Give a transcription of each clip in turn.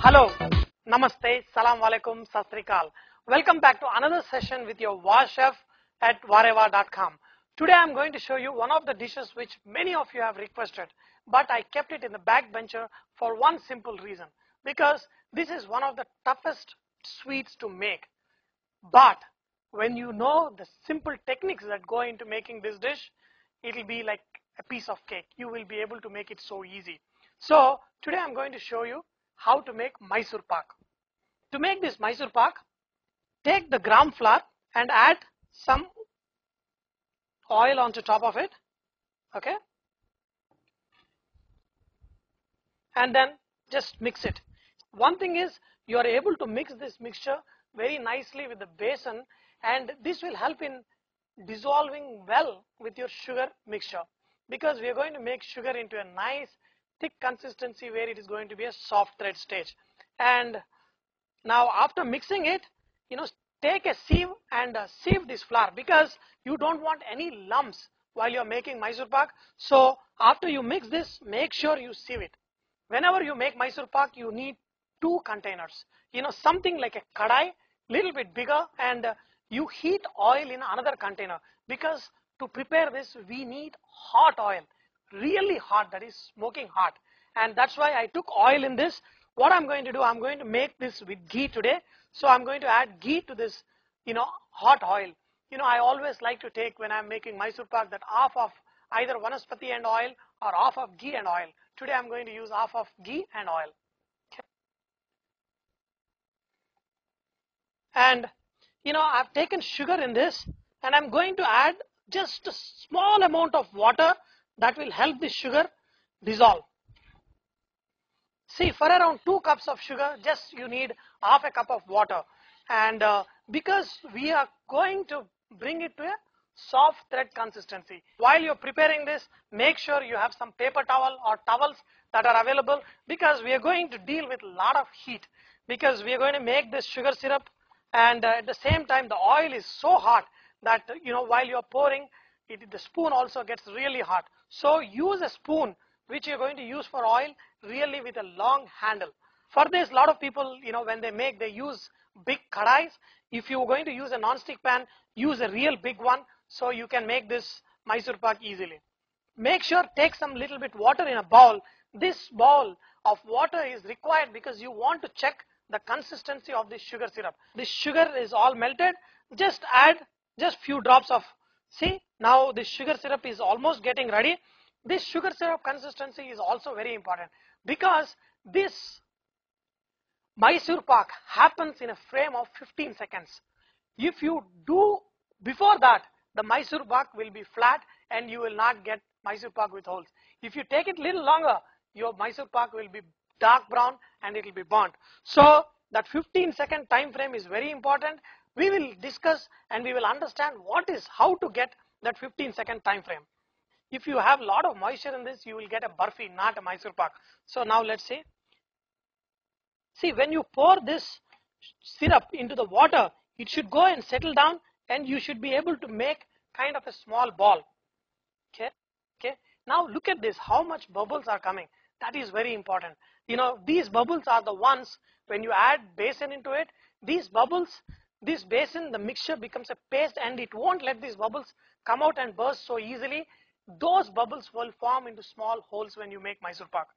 Hello, Namaste, Salam Alaikum, Sat Sri Akal. Welcome back to another session with your War Chef at wareva.com. Today I am going to show you one of the dishes which many of you have requested, but I kept it in the backbencher for one simple reason, because this is one of the toughest sweets to make. But when you know the simple techniques that go into making this dish, it will be like a piece of cake. You will be able to make it so easy. So today I am going to show you how to make Mysore Pak. To make this Mysore Pak, take the gram flour and add some oil onto top of it, okay? And then just mix it. One thing is, you are able to mix this mixture very nicely with the besan, and this will help in dissolving well with your sugar mixture, because we are going to make sugar into a nice thick consistency where it is going to be a soft thread stage. And now after mixing it, take a sieve and sieve this flour, because you don't want any lumps while you are making Mysore Pak. So after you mix this, make sure you sieve it. Whenever you make Mysore Pak, you need two containers, something like a kadai, little bit bigger, and you heat oil in another container, because to prepare this we need hot oil, really hot, that is smoking hot. And that's why I took oil in this. What I'm going to do, I'm going to make this with ghee today. So I'm going to add ghee to this, hot oil. I always like to take, when I'm making Mysore Pak, that half of either vanaspati and oil or half of ghee and oil. Today I'm going to use half of ghee and oil. Okay. And I've taken sugar in this, and I'm going to add just a small amount of water that will help the sugar dissolve. See, for around 2 cups of sugar, just you need half a cup of water. And because we are going to bring it to a soft thread consistency. While you're preparing this, make sure you have some paper towel or towels that are available, because we are going to deal with a lot of heat, because we are going to make this sugar syrup, and at the same time the oil is so hot that while you're pouring it, the spoon also gets really hot. So use a spoon which you're going to use for oil, really with a long handle. For this, a lot of people, when they make, they use big kadais. If you're going to use a non-stick pan, use a real big one, so you can make this Mysore Pak easily. Make sure, take some little bit water in a bowl. This bowl of water is required because you want to check the consistency of this sugar syrup. This sugar is all melted. Just add just few drops of, see, now this sugar syrup is almost getting ready. This sugar syrup consistency is also very important, because this Mysore Pak happens in a frame of 15 seconds. If you do before that, the Mysore Pak will be flat and you will not get Mysore Pak with holes. If you take it a little longer, your Mysore Pak will be dark brown and it will be burnt. So that 15-second time frame is very important. We will discuss and we will understand how to get that 15-second time frame. If you have a lot of moisture in this, you will get a barfi, not a Mysore Pak. So now let's see. See, when you pour this syrup into the water, it should go and settle down, and you should be able to make kind of a small ball. Okay. Now look at this, how much bubbles are coming. That is very important. These bubbles are the ones, when you add besan into it, these bubbles, this besan, the mixture becomes a paste, and it won't let these bubbles come out and burst so easily. Those bubbles will form into small holes when you make Mysore Pak.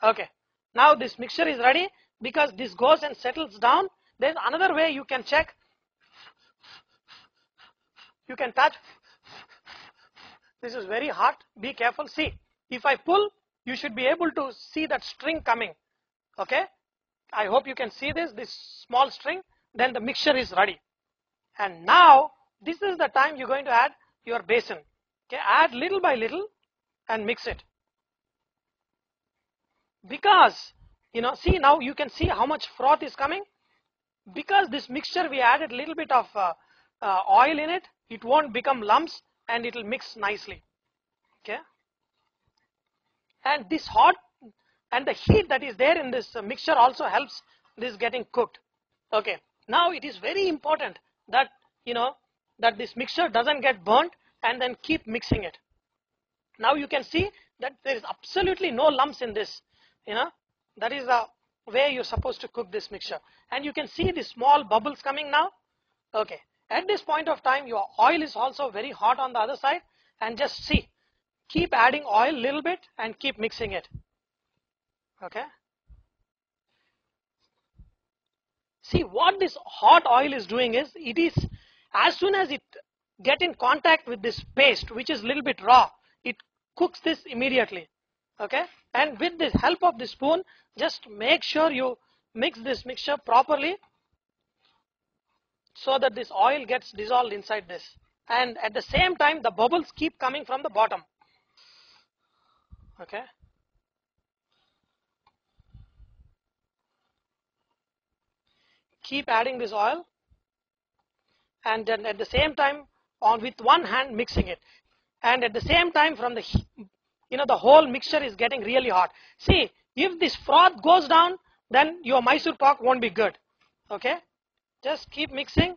Okay, now this mixture is ready, because this goes and settles down. There's another way you can check. You can touch. This is very hot. Be careful. See, if I pull, you should be able to see that string coming. Okay, I hope you can see this small string. Then the mixture is ready. And now this is the time you're going to add your besan. Okay, add little by little and mix it. Because, see, now you can see how much froth is coming. Because this mixture, we added a little bit of oil in it, it won't become lumps and it will mix nicely. Okay. And this hot and the heat that is there in this mixture also helps this getting cooked. Okay. Now it is very important that that this mixture doesn't get burnt, and then keep mixing it. Now you can see that there is absolutely no lumps in this. That is the way you're supposed to cook this mixture. And you can see the small bubbles coming now. Okay, at this point of time, your oil is also very hot on the other side, and just see, keep adding oil little bit and keep mixing it. Okay, see what this hot oil is doing is, it is, as soon as it get in contact with this paste, which is little bit raw, it cooks this immediately. Okay, and with the help of the spoon, just make sure you mix this mixture properly so that this oil gets dissolved inside this, and at the same time the bubbles keep coming from the bottom. Okay, keep adding this oil, and then at the same time with one hand mixing it, and at the same time from the the whole mixture is getting really hot. See, if this froth goes down, then your Mysore Pak won't be good. Okay, just keep mixing,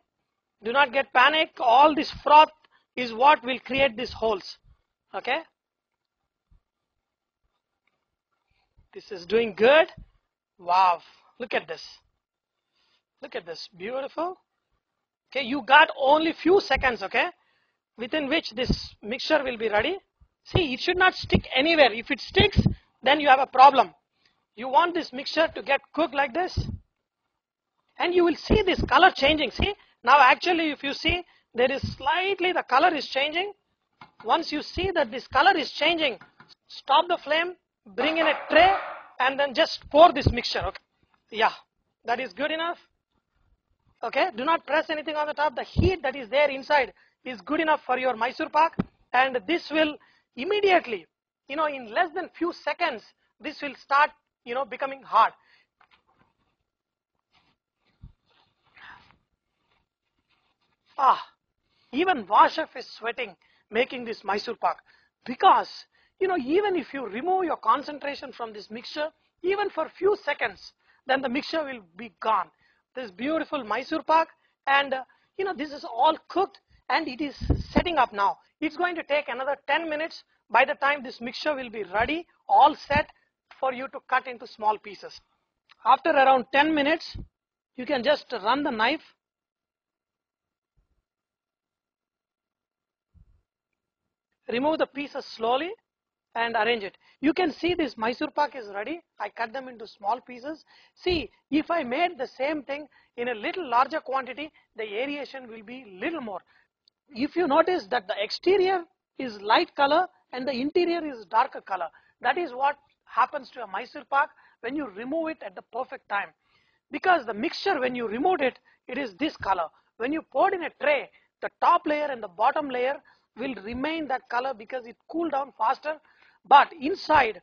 do not get panic. All this froth is what will create these holes. Okay, this is doing good. Wow, look at this, beautiful. Okay, you got only few seconds, okay, within which this mixture will be ready. See, it should not stick anywhere. If it sticks, then you have a problem. You want this mixture to get cooked like this, and you will see this color changing. See, now actually if you see, there is slightly the color is changing. Once you see that this color is changing, stop the flame, bring in a tray, and then just pour this mixture. Okay, yeah, that is good enough. Okay, do not press anything on the top. The heat that is there inside is good enough for your Mysore Pak, and this will immediately, in less than few seconds, this will start, becoming hard. Even Vashef is sweating making this Mysore Pak, because, even if you remove your concentration from this mixture, even for few seconds, then the mixture will be gone. This beautiful Mysore Pak, and this is all cooked, and it is setting up now. It's going to take another 10 minutes. By the time this mixture will be ready, all set for you to cut into small pieces. After around 10 minutes, you can just run the knife, remove the pieces slowly, and arrange it. You can see this Mysore Pak is ready. I cut them into small pieces. See, if I made the same thing in a little larger quantity, the aeration will be little more. If you notice that the exterior is light color and the interior is darker color, that is what happens to a Mysore Pak when you remove it at the perfect time. Because the mixture, when you removed it, it is this color. When you poured in a tray, the top layer and the bottom layer will remain that color because it cooled down faster. But inside,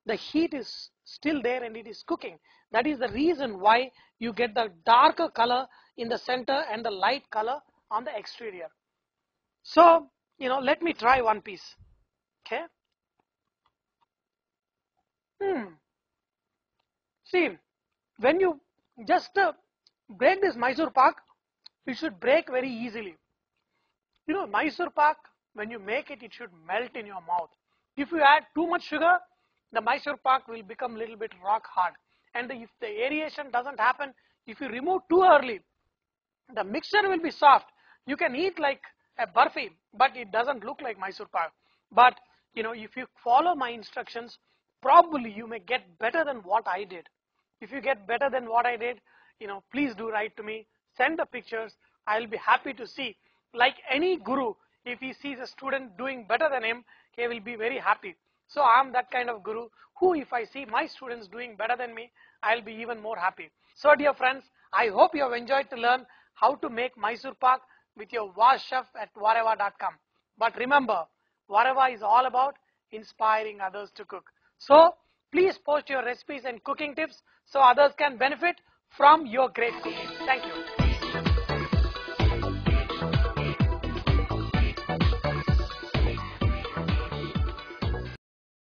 the heat is still there and it is cooking. That is the reason why you get the darker color in the center and the light color on the exterior. So, let me try one piece. Okay. See, when you just break this Mysore Pak, it should break very easily. Mysore Pak, when you make it, it should melt in your mouth. If you add too much sugar, the Mysore Pak will become a little bit rock hard. And if the aeration doesn't happen, if you remove too early, the mixture will be soft. You can eat like a burfi, but it doesn't look like Mysore Pak. But, if you follow my instructions, probably you may get better than what I did. If you get better than what I did, please do write to me, send the pictures. I'll be happy to see. Like any guru, if he sees a student doing better than him, he will be very happy. So I'm that kind of guru who, if I see my students doing better than me, I'll be even more happy. So dear friends, I hope you have enjoyed to learn how to make Mysore Pak with your Chef at Vareva.com. But remember, Vareva is all about inspiring others to cook. So please post your recipes and cooking tips so others can benefit from your great cooking. Thank you.